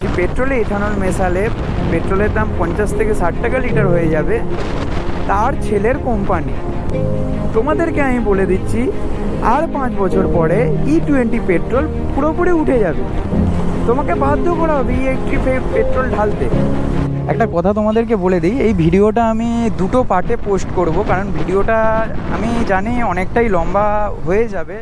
পেট্রোলে ethanol মেশালে পেট্রোলের দাম 50 থেকে 60 টাকা লিটার হয়ে যাবে। তার ছেলের কোম্পানি। তোমাদেরকে আমি বলে দিচ্ছি, আর 5 বছর পরে E20 পেট্রোল পুরোপুরি উঠে যাবে। তোমাকে বাধ্য করা হবে E80 পেট্রোল ঢালতে। একটা কথা তোমাদেরকে বলে দিই, এই ভিডিওটা আমি দুটো পার্টে পোস্ট করব, কারণ ভিডিওটা আমি জানি অনেকটাই লম্বা হয়ে যাবে।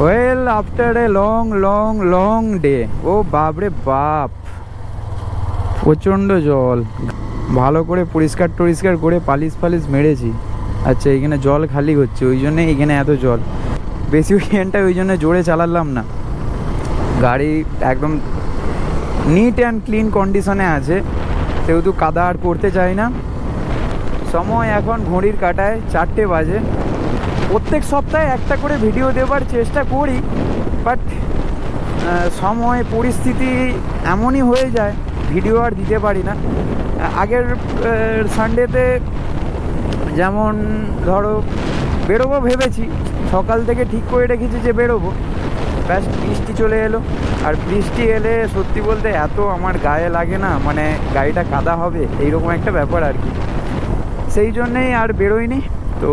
Well after a long long long day. ও বাপরে বাপ, প্রচণ্ড জল। ভালো করে পরিষ্কার করে পালিশ মেরেছি। আচ্ছা, এখানে জল খালি হচ্ছে, ওই জন্যে এখানে এত জল। বেশি ওইখানটা ওই জন্য জোরে চালালাম না। গাড়ি একদম নিট অ্যান্ড ক্লিন কন্ডিশনে আছে, সেহেতু কাদা আর করতে চাই না। সময় এখন ঘড়ির কাঁটায় 4টে বাজে। প্রত্যেক সপ্তাহে একটা করে ভিডিও দেওয়ার চেষ্টা করি, বাট সময় পরিস্থিতি এমনই হয়ে যায়, ভিডিও আর দিতে পারি না। আগের সানডেতে যেমন ধরো বেরোবো ভেবেছি, সকাল থেকে ঠিক করে রেখেছি যে বেরোবো, ব্যাস বৃষ্টি চলে এলো। আর বৃষ্টি এলে সত্যি বলতে এত আমার গায়ে লাগে না, মানে গাড়িটা কাদা হবে এইরকম একটা ব্যাপার আর কি। সেই জন্যেই আর বেরোইনি। তো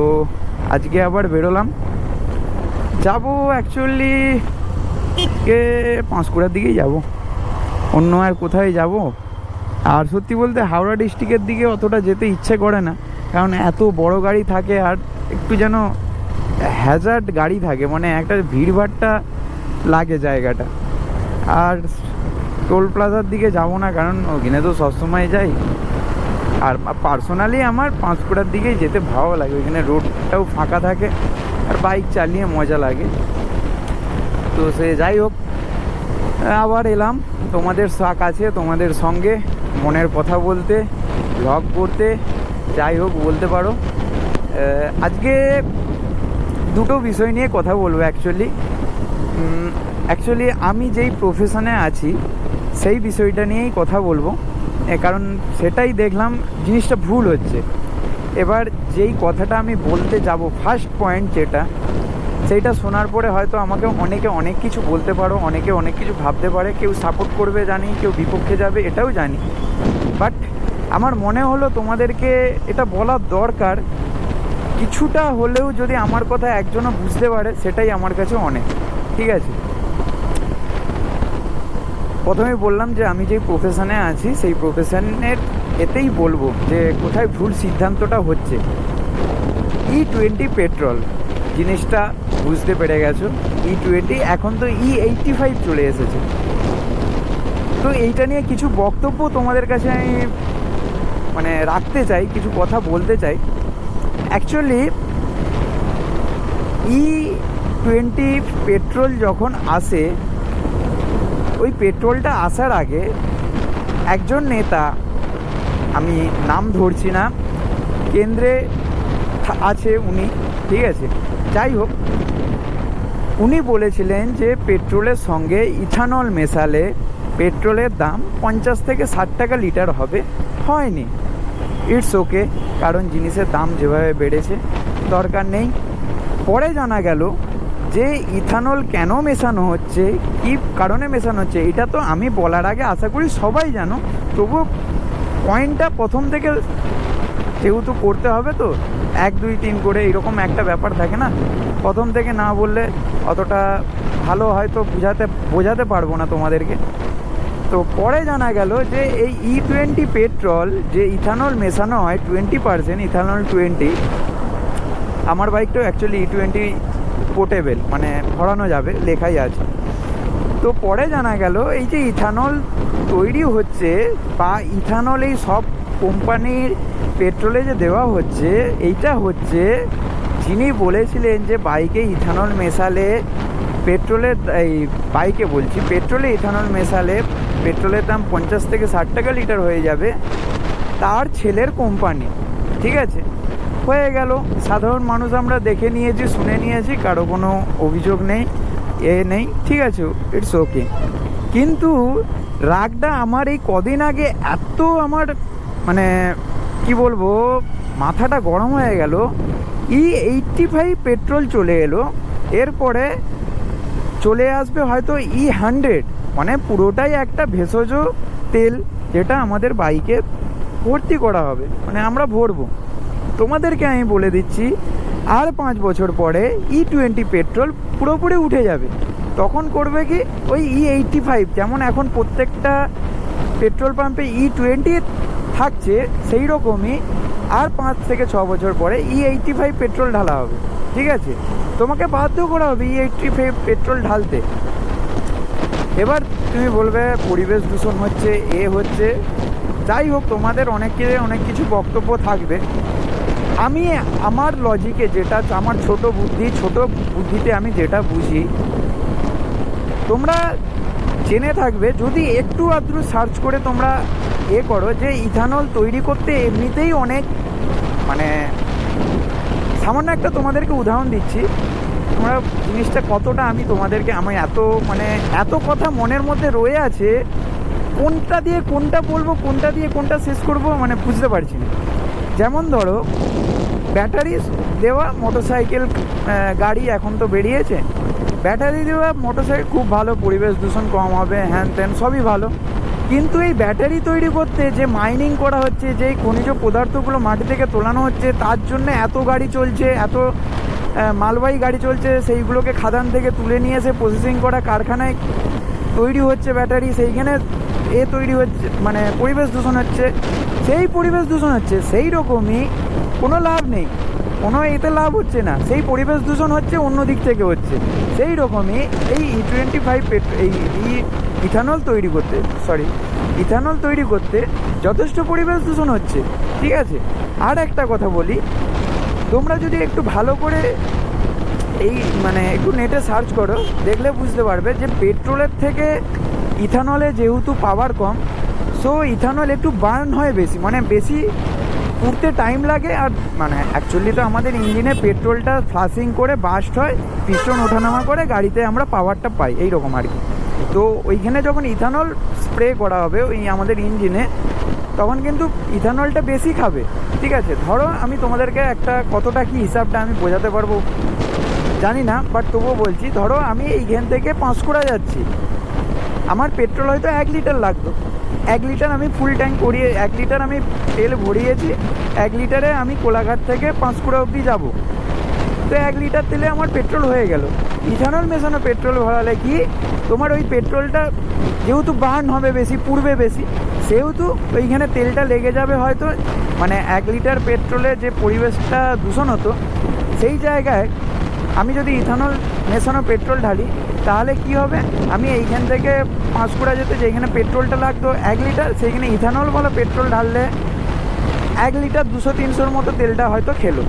আজকে আবার বেরোলাম, যাবো অ্যাকচুয়ালি পাঁশকুড়ার দিকেই যাব, অন্য আর কোথায় যাব। আর সত্যি বলতে হাওড়া ডিস্ট্রিক্টের দিকে অতটা যেতে ইচ্ছে করে না, কারণ এত বড় গাড়ি থাকে আর একটু যেন হ্যাজার্ড গাড়ি থাকে, মানে একটা ভিড়ভাড়টা লাগে জায়গাটা। আর টোল প্লাজার দিকে যাব না, কারণ ওখানে তো সবসময় যাই। আর পার্সোনালি আমার পাঁশকুড়ার দিকেই যেতে ভালো লাগে, ওইখানে রোডটাও ফাঁকা থাকে আর বাইক চালিয়ে মজা লাগে। তো সে যাই হোক, আবার এলাম তোমাদের কাছে, তোমাদের সঙ্গে মনের কথা বলতে, ব্লগ করতে, যাই হোক বলতে পারো। আজকে দুটো বিষয় নিয়ে কথা বলবো। অ্যাকচুয়ালি আমি যেই প্রফেশনে আছি সেই বিষয়টা নিয়েই কথা বলবো, কারণ সেটাই দেখলাম জিনিসটা ভুল হচ্ছে। এবার যেই কথাটা আমি বলতে যাব, ফার্স্ট পয়েন্ট যেটা, সেইটা শোনার পরে হয়তো আমাকে অনেকে অনেক কিছু বলতে পারো, অনেকে অনেক কিছু ভাবতে পারে, কেউ সাপোর্ট করবে জানি, কেউ বিপক্ষে যাবে এটাও জানি। বাট আমার মনে হলো তোমাদেরকে এটা বলার দরকার, কিছুটা হলেও যদি আমার কথা একজনও বুঝতে পারে সেটাই আমার কাছে অনেক। ঠিক আছে, প্রথমেই বললাম যে আমি যেই প্রফেশনে আছি সেই প্রফেশনের এতেই বলবো যে কোথায় ভুল সিদ্ধান্তটা হচ্ছে। E20 পেট্রোল জিনিসটা বুঝতে পেরে গেছো, E20 এখন তো E85 চলে এসেছে। তো এইটা নিয়ে কিছু বক্তব্য তোমাদের কাছে আমি মানে রাখতে চাই, কিছু কথা বলতে চাই। অ্যাকচুয়ালি E20 পেট্রোল যখন আসে, ওই পেট্রোলটা আসার আগে একজন নেতা, আমি নাম ধরছি না, কেন্দ্রে আছে উনি, ঠিক আছে, যাই হোক, উনি বলেছিলেন যে পেট্রোলের সঙ্গে ইথানল মেশালে পেট্রোলের দাম 50 থেকে 60 টাকা লিটার হবে। হয়নি, ইটস ওকে, কারণ জিনিসের দাম যেভাবে বেড়েছে দরকার নেই। পরে জানা গেল যে ইথানল কেন মেশানো হচ্ছে, কী কারণে মেশানো হচ্ছে, এটা তো আমি বলার আগে আশা করি সবাই জানো, তবুও পয়েন্টটা প্রথম থেকে যেহেতু করতে হবে, তো 1 2 3 করে এরকম একটা ব্যাপার থাকে না, প্রথম থেকে না বললে অতটা ভালো হয়তো বোঝাতে পারবো না তোমাদেরকে। তো পরে জানা গেল যে এই E20 পেট্রোল যে ইথানল মেশানো হয় 20% ইথানল 20, আমার বাইকটাও অ্যাকচুয়ালি E20 পোর্টেবল, মানে ভরানো যাবে, লেখাই আছে। তো পরে জানা গেল এই যে ইথানল তৈরি হচ্ছে বা ইথানল এই সব কোম্পানির পেট্রোলে যে দেওয়া হচ্ছে, এইটা হচ্ছে যিনি বলেছিলেন যে বাইকে ইথানল মেশালে পেট্রোলের, এই বাইকে বলছি, পেট্রোলে ইথানল মেশালে পেট্রোলের দাম 50 থেকে 60 টাকা লিটার হয়ে যাবে, তার ছেলের কোম্পানি। ঠিক আছে, হয়ে গেল, সাধারণ মানুষ আমরা দেখে নিয়েছি, শুনে নিয়েছি, কারো কোনো অভিযোগ নেই, নেই, ঠিক আছে, ইটস ওকে। কিন্তু রাগটা আমার এই কদিন আগে এত আমার মানে কি বলবো, মাথাটা গরম হয়ে গেল। E85 পেট্রোল চলে এলো এরপরে চলে আসবে হয়তো E100, মানে পুরোটাই একটা ভেষজ তেল, যেটা আমাদের বাইকে ভর্তি করা হবে, মানে আমরা ভরবো। তোমাদেরকে আমি বলে দিচ্ছি, আর 5 বছর পরে E20 পেট্রোল পুরোপুরি উঠে যাবে। তখন করবে কি, ওই E85, যেমন এখন প্রত্যেকটা পেট্রোল পাম্পে E20 থাকছে, সেই রকমই আর 5 থেকে 6 বছর পরে E85 পেট্রোল ঢালা হবে। ঠিক আছে, তোমাকে বাধ্য করা হবে E85 পেট্রোল ঢালতে। এবার তুমি বলবে পরিবেশ দূষণ হচ্ছে, হচ্ছে, যাই হোক, তোমাদের অনেক কিছু বক্তব্য থাকবে। আমি আমার লজিকে যেটা, আমার ছোট বুদ্ধিতে আমি যেটা বুঝি, তোমরা জেনে থাকবে, যদি একটু আধটু সার্চ করে তোমরা করো, যে ইথানল তৈরি করতে এমনিতেই অনেক, মানে সামান্য একটা তোমাদেরকে উদাহরণ দিচ্ছি, তোমরা জিনিসটা কতটা আমি তোমাদেরকে, আমি এত কথা মনের মধ্যে রয়ে আছে, কোনটা দিয়ে কোনটা বলবো, কোনটা দিয়ে কোনটা শেষ করব, মানে বুঝতে পারছি না। যেমন ধরো, ব্যাটারি দেওয়া মোটরসাইকেল, গাড়ি এখন তো বেরিয়েছে, ব্যাটারি দেওয়া মোটরসাইকেল খুব ভালো, পরিবেশ দূষণ কম হবে, হ্যান ত্যান সবই ভালো। কিন্তু এই ব্যাটারি তৈরি করতে যে মাইনিং করা হচ্ছে, যেই খনিজ পদার্থগুলো মাটি থেকে তোলানো হচ্ছে, তার জন্য এত গাড়ি চলছে, এত মালবাহী গাড়ি চলছে, সেইগুলোকে খাদান থেকে তুলে নিয়ে এসে প্রসেসিং করা কারখানায় তৈরি হচ্ছে ব্যাটারি, সেইখানে তৈরি হচ্ছে, মানে পরিবেশ দূষণ হচ্ছে। সেই পরিবেশ দূষণ হচ্ছে, সেই রকমই কোনো লাভ নেই, কোনো এতে লাভ হচ্ছে না, সেই পরিবেশ দূষণ হচ্ছে অন্য দিক থেকে হচ্ছে। সেই রকমই এই E25 ইথানল তৈরি করতে যথেষ্ট পরিবেশ দূষণ হচ্ছে। ঠিক আছে, আর একটা কথা বলি, তোমরা যদি একটু ভালো করে একটু নেটে সার্চ করো, দেখলে বুঝতে পারবে যে পেট্রোলের থেকে ইথানলে যেহেতু পাওয়ার কম, সো ইথানল একটু বার্ন হয় বেশি, মানে বেশি উঠতে টাইম লাগে। আর অ্যাকচুয়ালি তো আমাদের ইঞ্জিনে পেট্রোলটা ফ্লাশিং করে বাস্ট হয়, পিস্টন ওঠানামা করে গাড়িতে আমরা পাওয়ারটা পাই, এইরকম আর কি। তো ওইখানে যখন ইথানল স্প্রে করা হবে ওই আমাদের ইঞ্জিনে, তখন কিন্তু ইথানলটা বেশি খাবে। ঠিক আছে, ধরো আমি তোমাদেরকে একটা, কতটা কি হিসাবটা আমি বোঝাতে পারবো জানি না, বাট তবুও বলছি। ধরো আমি এইখান থেকে পাঁশকুড়া যাচ্ছি, আমার পেট্রোল হয়তো 1 লিটার লাগতো, 1 লিটার আমি ফুল ট্যাঙ্ক করিয়ে, 1 লিটার আমি তেল ভরিয়েছি, 1 লিটারে আমি কোলাঘাট থেকে পাঁশকুড়া অবধি যাব, তো 1 লিটার তেলে আমার পেট্রোল হয়ে গেল। ইথানল মেশানো পেট্রোল ভরালে কি, তোমার ওই পেট্রোলটা যেহেতু বার্ন হবে বেশি, পুড়বে বেশি, সেহেতু ওইখানে তেলটা লেগে যাবে হয়তো, 1 লিটার পেট্রোলে যে পরিবেশটা দূষণ হতো, সেই জায়গায় আমি যদি ইথানল মেশানো পেট্রোল ঢালি, তাহলে কি হবে, আমি এইখান থেকে পাঁশকুড়া যেতে যেখানে পেট্রোলটা লাগতো 1 লিটার, সেইখানে ইথানল বলা পেট্রোল ঢাললে 1 লিটার 200-300-র মতো তেলটা হয়তো খেলো।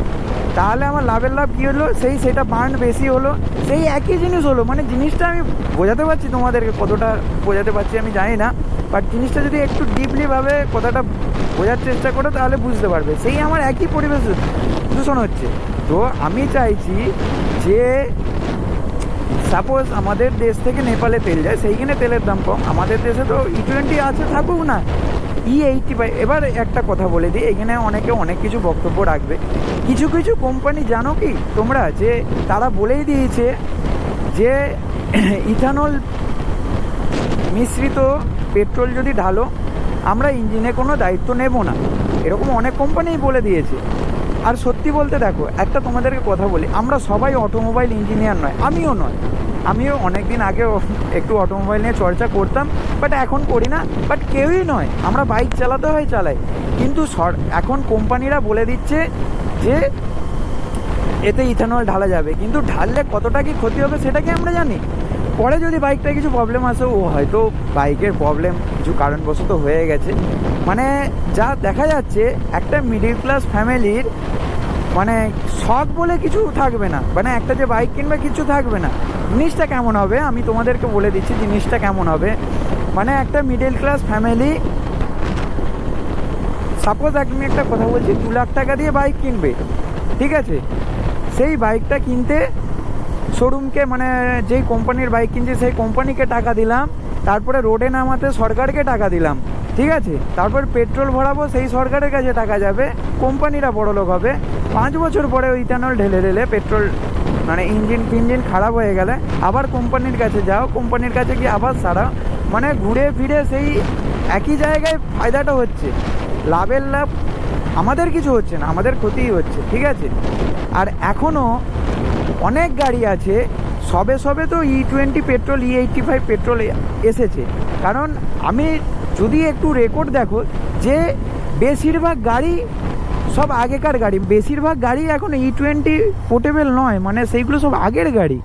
তাহলে আমার লাভের লাভ কী হলো, সেটা বার্ন বেশি হলো, সেই একই জিনিস হলো। জিনিসটা আমি বোঝাতে পারছি তোমাদেরকে, কতটা বোঝাতে পারছি আমি জানি না, বাট জিনিসটা যদি একটু ডিপলিভাবে কথাটা বোঝার চেষ্টা করো, তাহলে বুঝতে পারবে, সেই আমার একই পরিবেশ দূষণ হচ্ছে। তো আমি চাইছি যে, সাপোজ আমাদের দেশ থেকে নেপালে তেল যায়, সেইখানে তেলের দাম কম, আমাদের দেশে তো E20 আছে, থাকুক না, E85। এবার একটা কথা বলে দিই, এখানে অনেকে অনেক কিছু বক্তব্য রাখবে। কিছু কোম্পানি জানো কি তোমরা, যে তারা বলেই দিয়েছে যে ইথানল মিশ্রিত পেট্রোল যদি ঢালো, আমরা ইঞ্জিনে কোনো দায়িত্ব নেব না, এরকম অনেক কোম্পানিই বলে দিয়েছে। আর সত্যি বলতে দেখো, একটা তোমাদেরকে কথা বলি, আমরা সবাই অটোমোবাইল ইঞ্জিনিয়ার নয়, আমিও অনেক দিন আগে একটু অটোমোবাইল নিয়ে চর্চা করতাম, বাট এখন করি না, বাট কেউই নয়, আমরা বাইক চালাতে হয় চালাই। কিন্তু এখন কোম্পানিরা বলে দিচ্ছে যে এতে ইথানল ঢালা যাবে, কিন্তু ঢাললে কতটা কি ক্ষতি হবে সেটা কি আমরা জানি? পরে যদি বাইকটায় কিছু প্রবলেম আসে, হয়তো বাইকের প্রবলেম কিছু কারণবশত হয়ে গেছে, যা দেখা যাচ্ছে একটা মিডিল ক্লাস ফ্যামিলির শখ বলে কিছু থাকবে না, একটা যে বাইক কিনবে কিছু থাকবে না। জিনিসটা কেমন হবে আমি তোমাদেরকে বলে দিচ্ছি, জিনিসটা কেমন হবে। একটা মিডিল ক্লাস ফ্যামিলি, সাপোজ আমি একটা কথা বলছি, 2 লাখ টাকা দিয়ে বাইক কিনবে, ঠিক আছে, সেই বাইকটা কিনতে শোরুমকে, যেই কোম্পানির বাইক কিনছে সেই কোম্পানিকে টাকা দিলাম, তারপরে রোডে নামাতে সরকারকে টাকা দিলাম, ঠিক আছে, তারপর পেট্রোল ভরাবো, সেই সরকারের কাছে টাকা যাবে, কোম্পানিরা বড়লোক হবে। 5 বছর পরে ওই ইথানল ঢেলে পেট্রোল মানে ইঞ্জিন খারাপ হয়ে গেলে আবার কোম্পানির কাছে যাও, কোম্পানির কাছে গিয়ে আবার সারাও, মানে ঘুরে ফিরে সেই একই জায়গায় ফায়দাটা হচ্ছে, লাভের লাভ আমাদের কিছু হচ্ছে না, আমাদের ক্ষতিই হচ্ছে, ঠিক আছে। আর এখনও অনেক গাড়ি আছে, সবে সবে তো E20 পেট্রোল E85 পেট্রোল এসেছে। কারণ আমি যদি একটু রেকর্ড দেখো যে বেশিরভাগ গাড়ি সব আগেকার গাড়ি, বেশিরভাগ গাড়ি এখন E20 পোর্টেবল নয়, মানে সেইগুলো সব আগের গাড়ি।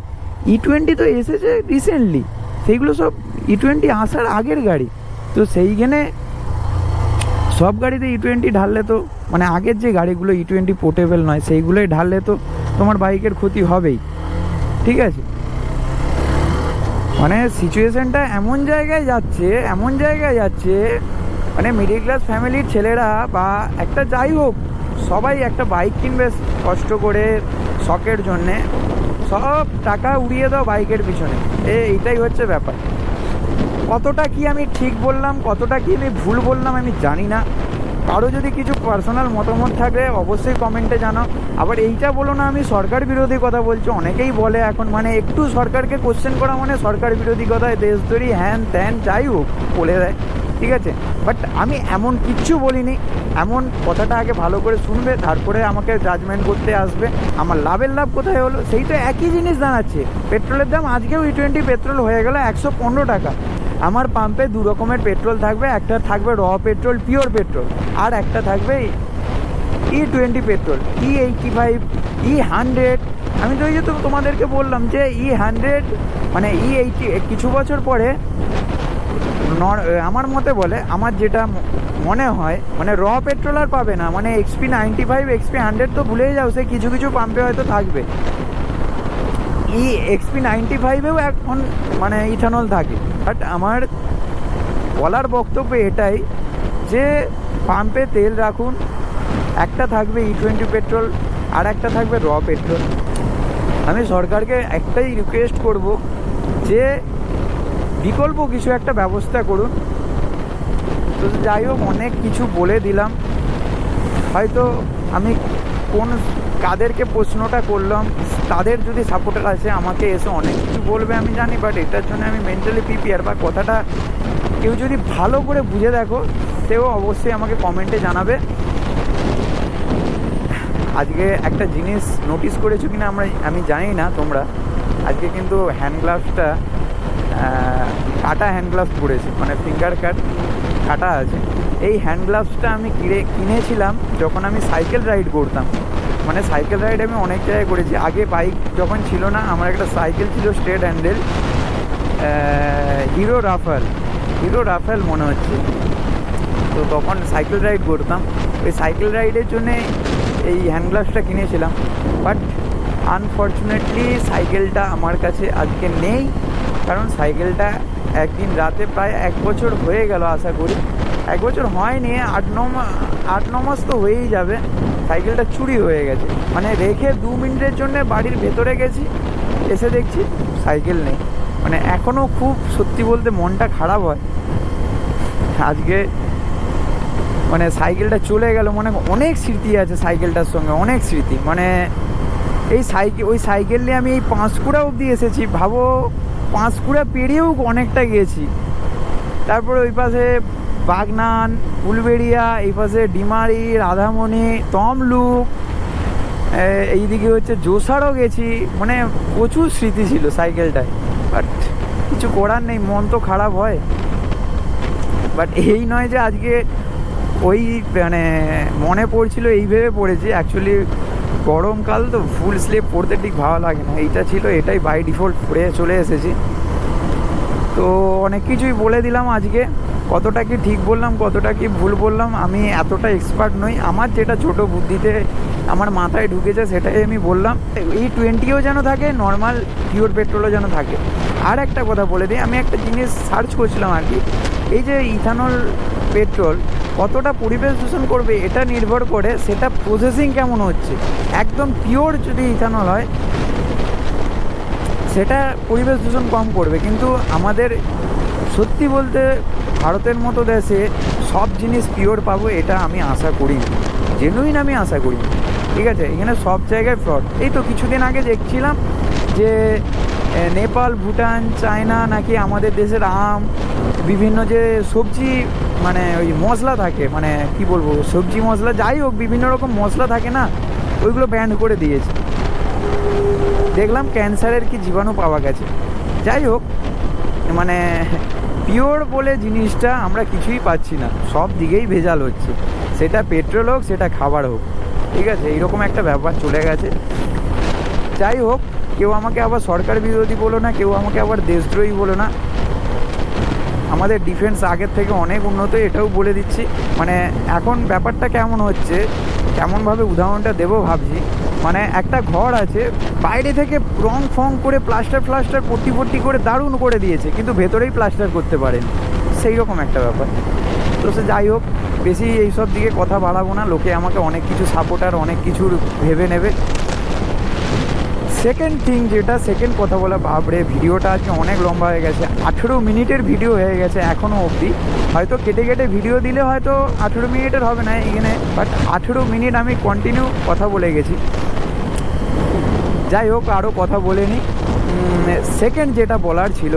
E20 তো এসেছে রিসেন্টলি, সেইগুলো সব E20 আসার আগের গাড়ি। তো সেইখানে সব গাড়িতে E20 ঢাললে তো, মানে আগের যে গাড়িগুলো E20 পোর্টেবল নয় সেইগুলোই ঢাললে তো তোমার বাইকের ক্ষতি হবেই, ঠিক আছে। মানে সিচুয়েশানটা এমন জায়গায় যাচ্ছে, মানে মিডিল ক্লাস ফ্যামিলির ছেলেরা বা একটা যাই হোক সবাই একটা বাইক কিনবে কষ্ট করে শখের জন্যে, সব টাকা উড়িয়ে দাও বাইকের পিছনে, এইটাই হচ্ছে ব্যাপার। কতটা কি আমি ঠিক বললাম, কতটা কি আমি ভুল বললাম আমি জানি না। কারো যদি কিছু পার্সোনাল মতামত থাকে অবশ্যই কমেন্টে জানাও। আবার এইটা বলো না আমি সরকার বিরোধী কথা বলছি, অনেকেই বলে এখন, মানে একটু সরকারকে কোশ্চেন করা মানে সরকার বিরোধী কথা, দেশদ্রোহী হ্যান ত্যান যাই হোক বলে দেয়, ঠিক আছে। বাট আমি এমন কিচ্ছু বলিনি, এমন কথাটা আগে ভালো করে শুনবে, তারপরে আমাকে জাজমেন্ট করতে আসবে। আমার লাভের লাভ কোথায় হলো, সেই তো একই জিনিস দাঁড়াচ্ছে। পেট্রোলের দাম আজকেও E20 পেট্রোল হয়ে গেল 115 টাকা। আমার পাম্পে দু রকমের পেট্রোল থাকবে, একটা থাকবে র পেট্রোল পিওর পেট্রোল, আর একটা থাকবে E20 পেট্রোল E85 E100। আমি তো ওই যে তোমাদেরকে বললাম যে E100 মানে E80 কিছু বছর পরে আমার মতে বলে, আমার যেটা মনে হয়, মানে র পেট্রোল আর পাবে না, মানে XP95 XP100 তো ভুলেই যাও, সে কিছু কিছু পাম্পে হয়তো থাকবে। XP95-এও এখন মানে ইথানল থাকে। বাট আমার বলার বক্তব্য এটাই যে পাম্পে তেল রাখুন, একটা থাকবে E20 পেট্রোল আর একটা থাকবে র পেট্রোল। আমি সরকারকে একটাই রিকোয়েস্ট করব যে বিকল্প কিছু একটা ব্যবস্থা করুন। তো যাই হোক, অনেক কিছু বলে দিলাম, হয়তো আমি কাদেরকে প্রশ্নটা করলাম তাদের যদি সাপোর্টার আছে আমাকে এসে অনেক কিছু বলবে আমি জানি, বাট এটার জন্য আমি মেন্টালি প্রিপেয়ার। বা কথাটা কেউ যদি ভালো করে বুঝে দেখো সেও অবশ্যই আমাকে কমেন্টে জানাবে। আজকে একটা জিনিস নোটিস করেছো কিনা আমি জানি না তোমরা, আজকে কিন্তু হ্যান্ড গ্লাভসটা কাটা হ্যান্ড গ্লাভস পরেছি, মানে ফিঙ্গার কাটা আছে। এই হ্যান্ড গ্লাভসটা আমি কিনেছিলাম যখন আমি সাইকেল রাইড করতাম। মানে সাইকেল রাইড আমি অনেক জায়গায় করেছি। আগে বাইক যখন ছিল না, আমার একটা সাইকেল ছিল স্ট্রেট হ্যান্ডেল, হিরো রাফেল মনে হচ্ছে। তো তখন সাইকেল রাইড করতাম, ওই সাইকেল রাইডের জন্যে এই হ্যান্ড গ্লাভসটা কিনেছিলাম। বাট আনফর্চুনেটলি সাইকেলটা আমার কাছে আজকে নেই, কারণ সাইকেলটা একদিন রাতে প্রায় 1 বছর হয়ে গেল, আশা করি 1 বছর হয়নি, 8-9 মাস তো হয়েই যাবে। সাইকেলটা চুরি হয়ে গেছে, মানে রেখে 2 মিনিটের জন্য বাড়ির ভেতরে গেছি, এসে দেখছি সাইকেল নেই। মানে এখনও খুব সত্যি বলতে মনটা খারাপ হয় আজকে, মানে সাইকেলটা চলে গেল। মানে অনেক স্মৃতি আছে সাইকেলটার সঙ্গে, অনেক স্মৃতি। মানে ওই সাইকেল নিয়ে আমি এই পাঁশকুড়া অবধি এসেছি, ভাবো পাঁশকুড়া পেরিয়েও অনেকটা গেছি। তারপরে ওই পাশে বাগনান, উলবেড়িয়া, এই পাশে ডিমারি, রাধামণি, তমলুক, এইদিকে হচ্ছে জোসারও গেছি। মানে প্রচুর স্মৃতি ছিল সাইকেলটায়, বাট কিছু করার নেই, মন তো খারাপ হয়। বাট এই নয় যে আজকে ওই মানে মনে পড়ছিল এই ভেবে পড়েছি, অ্যাকচুয়ালি গরমকাল তো ফুল স্লিভ পরতে ঠিক ভালো লাগে না, এইটা ছিল, এটাই বাই ডিফল্ট পরে চলে এসেছি। তো অনেক কিছুই বলে দিলাম আজকে, কতটা কি ঠিক বললাম কতটা কি ভুল বললাম আমি এতটা এক্সপার্ট নই, আমার যেটা ছোটো বুদ্ধিতে আমার মাথায় ঢুকেছে সেটাই আমি বললাম। E20ও যেন থাকে, নর্মাল পিওর পেট্রোলও যেন থাকে। আর একটা কথা বলে দিই, আমি একটা জিনিস সার্চ করছিলাম আর কি, এই যে ইথানল পেট্রোল কতটা পরিবেশ দূষণ করবে এটা নির্ভর করে সেটা প্রসেসিং কেমন হচ্ছে। একদম পিওর যদি ইথানল হয় সেটা পরিবেশ দূষণ কম করবে, কিন্তু আমাদের সত্যি বলতে ভারতের মতো দেশে সব জিনিস পিওর পাবো এটা আমি আশা করি, জেনুইন আমি আশা করি। ঠিক আছে, এখানে সব জায়গায় ফ্রড। এই তো কিছুদিন আগে দেখছিলাম যে নেপাল, ভুটান, চায়না নাকি আমাদের দেশের আম, বিভিন্ন যে সবজি মানে ওই মশলা থাকে, মানে কি বলবো, সবজি মশলা যাই হোক, বিভিন্ন রকম মশলা থাকে না, ওইগুলো ব্যান করে দিয়েছে। দেখলাম ক্যান্সারের কি জীবাণু পাওয়া গেছে। যাই হোক, মানে পিওর বলে জিনিসটা আমরা কিছুই পাচ্ছি না, সব দিকেই ভেজাল হচ্ছে, সেটা পেট্রোল হোক, সেটা খাবার হোক, ঠিক আছে, এইরকম একটা ব্যাপার চলে গেছে। যাই হোক, কেউ আমাকে আবার সরকার বিরোধী বলো না, কেউ আমাকে আবার দেশদ্রোহী বলো না, আমাদের ডিফেন্স আগের থেকে অনেক উন্নত, এটাও বলে দিচ্ছি। মানে এখন ব্যাপারটা কেমন হচ্ছে, কেমনভাবে উদাহরণটা দেবো ভাবছি, মানে একটা ঘর আছে, বাইরে থেকে রং ফং করে প্লাস্টার পট্টি করে দারুণ করে দিয়েছে, কিন্তু ভেতরেই প্লাস্টার করতে পারেন, সেই রকম একটা ব্যাপার। তো সে যাই হোক, বেশি এইসব দিকে কথা বাড়াবো না, লোকে আমাকে অনেক কিছু সাপোর্টার অনেক কিছুর ভেবে নেবে। সেকেন্ড থিং যেটা, সেকেন্ড কথা বলা, বাপরে ভিডিওটা আজকে অনেক লম্বা হয়ে গেছে, 18 মিনিটের ভিডিও হয়ে গেছে এখনও অবধি। হয়তো কেটে কেটে ভিডিও দিলে হয়তো 18 মিনিটের হবে না এখানে, বাট 18 মিনিট আমি কন্টিনিউ কথা বলে গেছি। যাই হোক, আরও কথা বলে নিই। সেকেন্ড যেটা বলার ছিল,